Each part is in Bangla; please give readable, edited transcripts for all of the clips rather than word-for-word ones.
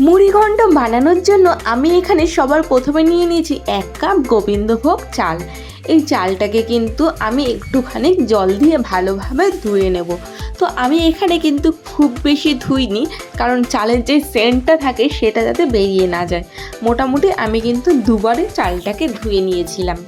মুড়িঘণ্ট বানানোর জন্য আমি এখানে সবার প্রথমে নিয়ে নিয়েছি 1 কাপ গোবিন্দভোগ চাল। এই চালটাকে কিন্তু আমি একটুখানি জল দিয়ে ভালোভাবে ধুয়ে নেব। তো আমি এখানে কিন্তু খুব বেশি ধুইনি, কারণ চালের যে সেন্টটা থাকে সেটা যাতে বেরিয়ে না যায়। মোটামুটি আমি কিন্তু দুবারে চালটাকে ধুয়ে নিয়েছিলাম।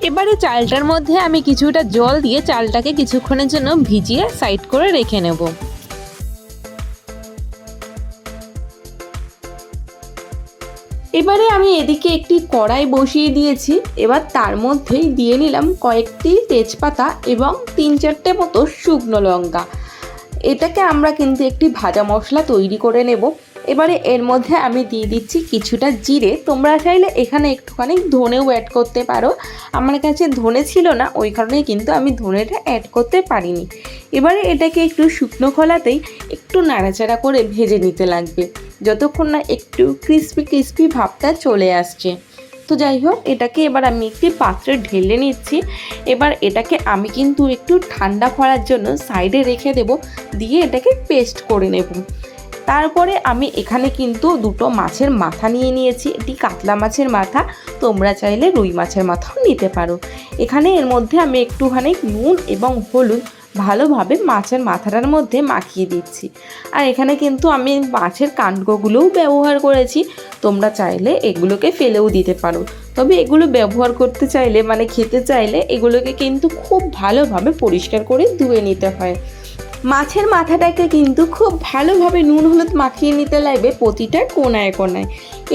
এবারে চালটার মধ্যে আমি কিছুটা জল দিয়ে চালটাকে কিছুক্ষণের জন্য ভিজিয়ে সাইড করে রেখে নেব। এবারে আমি এদিকে একটি কড়াই বসিয়ে দিয়েছি। এবার তার মধ্যেই দিয়ে নিলাম কয়েকটি তেজপাতা এবং 3-4টে মতো শুকনো লঙ্কা। এটাকে আমরা কিন্তু একটি ভাজা মশলা তৈরি করে নেব। এবারে এর মধ্যে আমি দিয়ে দিচ্ছি কিছুটা জিরে। তোমরা চাইলে এখানে একটুখানি ধনেও অ্যাড করতে পারো। আমার কাছে ধনে ছিল না, ওই কারণেই কিন্তু আমি ধনেটা অ্যাড করতে পারিনি। এবারে এটাকে একটু শুকনো খোলাতেই একটু নাড়াচাড়া করে ভেজে নিতে লাগবে, যতক্ষণ না একটু ক্রিস্পি ভাবটা চলে আসছে। তো যাই হোক, এটাকে এবার আমি একটি পাত্রে ঢেলে নিচ্ছি। এবার এটাকে আমি কিন্তু একটু ঠান্ডা করার জন্য সাইডে রেখে দেব, দিয়ে এটাকে পেস্ট করে নেব। তারপরে আমি এখানে কিন্তু 2টো মাছের মাথা নিয়ে নিয়েছি। এটি কাতলা মাছের মাথা, তোমরা চাইলে রুই মাছের মাথাও নিতে পারো। এখানে এর মধ্যে আমি একটুখানি নুন এবং হলুদ ভালোভাবে মাছের মাথাটার মধ্যে মাখিয়ে দিচ্ছি। আর এখানে কিন্তু আমি মাছের কাণ্ডগুলোও ব্যবহার করেছি। তোমরা চাইলে এগুলোকে ফেলেও দিতে পারো, তবে এগুলো ব্যবহার করতে চাইলে মানে খেতে চাইলে এগুলোকে কিন্তু খুব ভালোভাবে পরিষ্কার করে ধুয়ে নিতে হয়। মাছের মাথাটাকে কিন্তু খুব ভালোভাবে নুন হলুদ মাখিয়ে নিতে লাগবে প্রতিটা কোণায় কোণায়।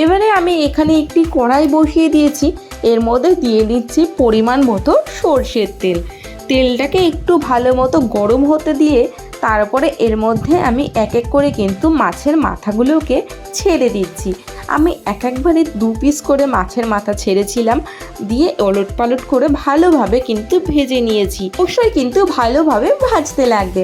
এবারে আমি এখানে একটি কড়াই বসিয়ে দিয়েছি। এর মধ্যে দিয়ে দিচ্ছি পরিমাণ মতো সর্ষের তেল। তেলটাকে একটু ভালো মতো গরম হতে দিয়ে তারপরে এর মধ্যে আমি এক এক করে কিন্তু মাছের মাথাগুলোকে ছেড়ে দিচ্ছি। আমি একবারে 2 পিস করে মাছের মাথা ছেড়েছিলাম, দিয়ে ওলট পালট করে ভালোভাবে কিন্তু ভেজে নিয়েছি। অবশ্যই কিন্তু ভালোভাবে ভাজতে লাগবে।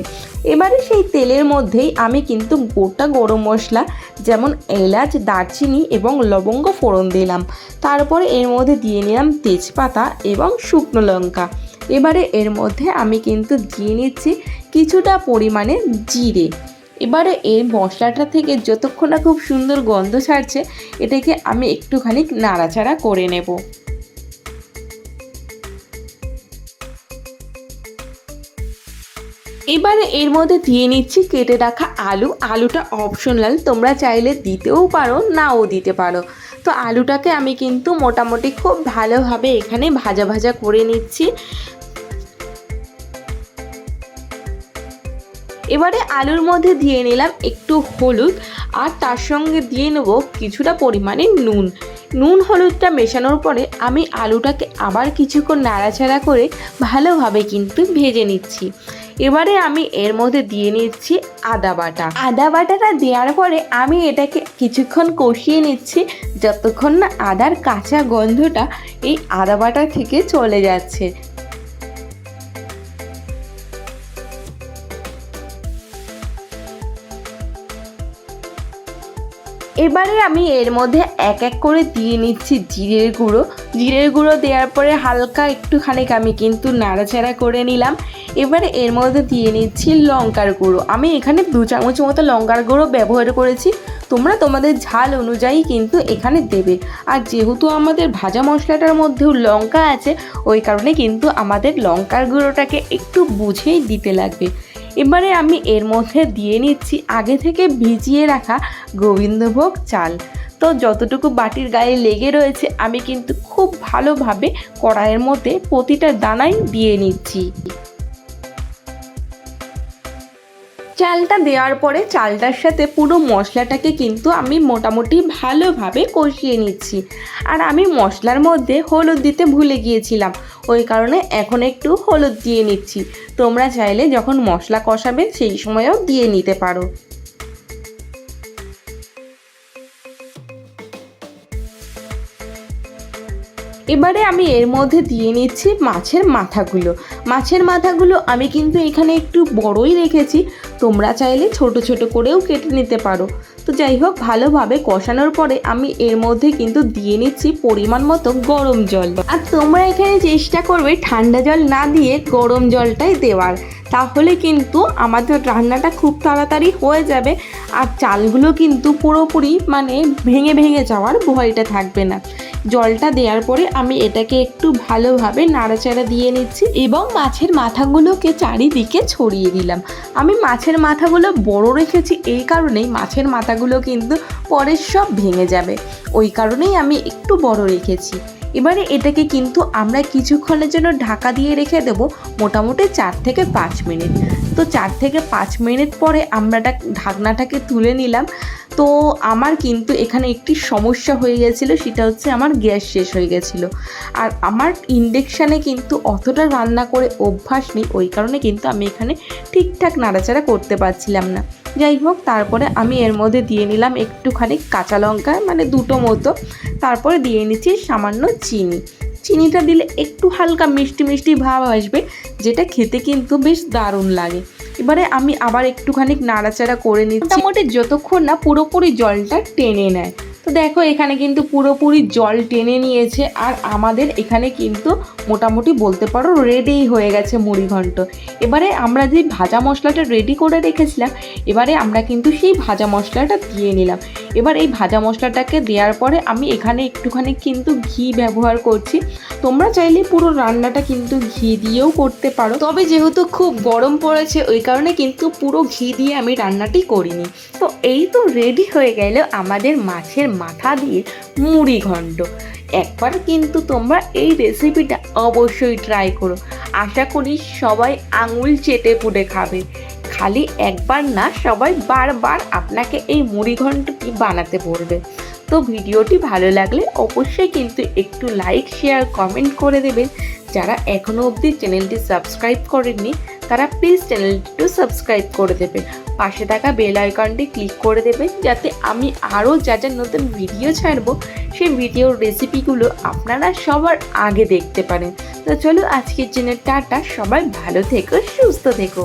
এবারে সেই তেলের মধ্যেই আমি কিন্তু গোটা গরম মশলা যেমন এলাচ, দারচিনি এবং লবঙ্গ ফোড়ন দিলাম। তারপরে এর মধ্যে দিয়ে নিলাম তেজপাতা এবং শুকনো লঙ্কা। এবারে এর মধ্যে আমি কিন্তু দিয়ে নিচ্ছি কিছুটা পরিমাণে জিরে। এবারে এই মশলাটা থেকে যতক্ষণ না খুব সুন্দর গন্ধ ছাড়ছে, এটাকে আমি একটুখানি নাড়াচাড়া করে নেব। এবারে এর মধ্যে দিয়ে নিচ্ছি কেটে রাখা আলু। আলুটা অপশনাল, তোমরা চাইলে দিতেও পারো, নাও দিতে পারো। তো আলুটাকে আমি কিন্তু মোটামুটি খুব ভালোভাবে এখানে ভাজা করে নিচ্ছি। এবারে আলুর মধ্যে দিয়ে নিলাম একটু হলুদ, আর তার সঙ্গে দিয়ে নেব কিছুটা পরিমাণে নুন হলুদটা মেশানোর পরে আমি আলুটাকে আবার কিছুক্ষণ নাড়াচাড়া করে ভালোভাবে কিন্তু ভেজে নিচ্ছি। এবারে আমি এর মধ্যে দিয়ে নিচ্ছি আদা বাটাটা দেওয়ার পরে আমি এটাকে কিছুক্ষণ কষিয়ে নিচ্ছি, যতক্ষণ না আদার কাঁচা গন্ধটা এই আদা বাটা থেকে চলে যাচ্ছে। এবারে আমি এর মধ্যে এক এক করে দিয়ে নিচ্ছি জিরের গুঁড়ো দেওয়ার পরে হালকা একটুখানি আমি কিন্তু নাড়াচাড়া করে নিলাম। এবারে এর মধ্যে দিয়ে নিচ্ছি লঙ্কার গুঁড়ো। আমি এখানে 2 চামচ মতো লঙ্কার গুঁড়ো ব্যবহার করেছি। তোমরা তোমাদের ঝাল অনুযায়ী কিন্তু এখানে দেবে। আর যেহেতু আমাদের ভাজা মশলাটার মধ্যেও লঙ্কা আছে, ওই কারণে কিন্তু আমাদের লঙ্কার গুঁড়োটাকে একটু বুঝেই দিতে লাগবে। এবারে আমি এর মধ্যে দিয়ে নিচ্ছি আগে থেকে ভিজিয়ে রাখা গোবিন্দভোগ চাল। তো যতটুকু বাটির গায়ে লেগে রয়েছে আমি কিন্তু খুব ভালোভাবে কড়াইয়ের মধ্যে প্রতিটা দানাই দিয়ে নিচ্ছি। চালটা দেওয়ার পরে চালটার সাথে পুরো মশলাটাকে কিন্তু আমি মোটামুটি ভালোভাবে কষিয়ে নিচ্ছি। আর আমি মশলার মধ্যে হলুদ দিতে ভুলে গিয়েছিলাম, ওই কারণে এখন একটু হলুদ দিয়ে নিচ্ছি। তোমরা চাইলে যখন মশলা কষাবে সেই সময়ও দিয়ে নিতে পারো। এবারে আমি এর মধ্যে দিয়ে নিচ্ছি মাছের মাথাগুলো আমি কিন্তু এখানে একটু বড়ই রেখেছি, তোমরা চাইলে ছোট ছোট করেও কেটে নিতে পারো। তো তো যাই হোক, ভালোভাবে কষানোর পরে আমি এর মধ্যে কিন্তু দিয়ে নিচ্ছি পরিমাণ মতো গরম জল। আর তোমরা এখানে চেষ্টা করবে ঠান্ডা জল না দিয়ে গরম জলটাই দেওয়ার, তাহলে কিন্তু আমাদের রান্নাটা খুব তাড়াতাড়ি হয়ে যাবে আর চালগুলো কিন্তু পুরোপুরি মানে ভেঙে ভেঙে যাওয়ার ভয়টা থাকবে না। জলটা দেওয়ার পরে আমি এটাকে একটু ভালোভাবে নাড়াচাড়া দিয়ে নিচ্ছি এবং মাছের মাথাগুলোকে চারিদিকে ছড়িয়ে দিলাম। আমি মাছের মাথাগুলো বড় রেখেছি এই কারণেই, মাছের মাথাগুলো কিন্তু পরে সব ভেঙে যাবে, ওই কারণেই আমি একটু বড় রেখেছি। এবারে এটাকে কিন্তু আমরা কিছুক্ষণের জন্য ঢাকা দিয়ে রেখে দেবো, মোটামুটি 4 থেকে 5 মিনিট। তো 4 থেকে 5 মিনিট পরে আমরা ঢাকনাটাকে তুলে নিলাম। তো আমার কিন্তু এখানে একটি সমস্যা হয়ে গেছিলো, সেটা হচ্ছে আমার গ্যাস শেষ হয়ে গেছিলো। আর আমার ইন্ডাকশানে কিন্তু অতটা রান্না করে অভ্যাস নেই, ওই কারণে কিন্তু আমি এখানে ঠিকঠাক নাড়াচাড়া করতে পারছিলাম না। যাই হোক, তারপরে আমি এর মধ্যে দিয়ে নিলাম একটুখানি কাঁচা লঙ্কা, মানে 2টো মতো। তারপরে দিয়ে নিচ্ছি সামান্য চিনি। চিনিটা দিলে একটু হালকা মিষ্টি মিষ্টি ভাব আসবে, যেটা খেতে কিন্তু বেশ দারুণ লাগে। এবারে আমি আবার একটুখানি নাড়াচাড়া করে নিচ্ছি, মোটামুটি যতক্ষণ না পুরোপুরি জলটা টেনে নেয়। তো দেখো এখানে কিন্তু পুরোপুরি জল টেনে নিয়েছে আর আমাদের এখানে কিন্তু মোটামুটি বলতে পারো রেডিই হয়ে গেছে মুড়ি ঘন্ট। এবারে আমরা যে ভাজা মশলাটা রেডি করে রেখেছিলাম, এবারে আমরা কিন্তু সেই ভাজা মশলাটা দিয়ে নিলাম। এবার এই ভাজা মশলাটাকে দেওয়ার পরে আমি এখানে একটুখানি কিন্তু ঘি ব্যবহার করছি। তোমরা চাইলে পুরো রান্নাটা কিন্তু ঘি দিয়েও করতে পারো, তবে যেহেতু খুব গরম পড়েছে ওই কারণে কিন্তু পুরো ঘি দিয়ে আমি রান্নাটি করিনি। তো এই তো রেডি হয়ে গেল আমাদের মাছের মাথা দিয়ে মুড়ি ঘন্ট। একবার কিন্তু তোমরা এই রেসিপিটা অবশ্যই ট্রাই করো, আশা করি সবাই আঙুল চেটে পুটে খাবে। খালি একবার না, সবাই বারবার আপনাকে এই মুড়ি ঘন্টটি বানাতে বলবে। তো ভিডিওটি ভালো লাগলে অবশ্যই কিন্তু একটু লাইক, শেয়ার, কমেন্ট করে দেবেন। যারা এখনও অবধি চ্যানেলটি সাবস্ক্রাইব করেননি তারা প্লিজ চ্যানেলটি সাবস্ক্রাইব করে দেবেন, পাশে থাকা বেল আইকনটি ক্লিক করে দেবেন, যাতে আমি আরও যা যা নতুন ভিডিও ছাড়বো সেই ভিডিওর রেসিপিগুলো আপনারা সবার আগে দেখতে পারেন। তো চলো আজকের জন্য টাটা, সবাই ভালো থেকো, সুস্থ থেকো।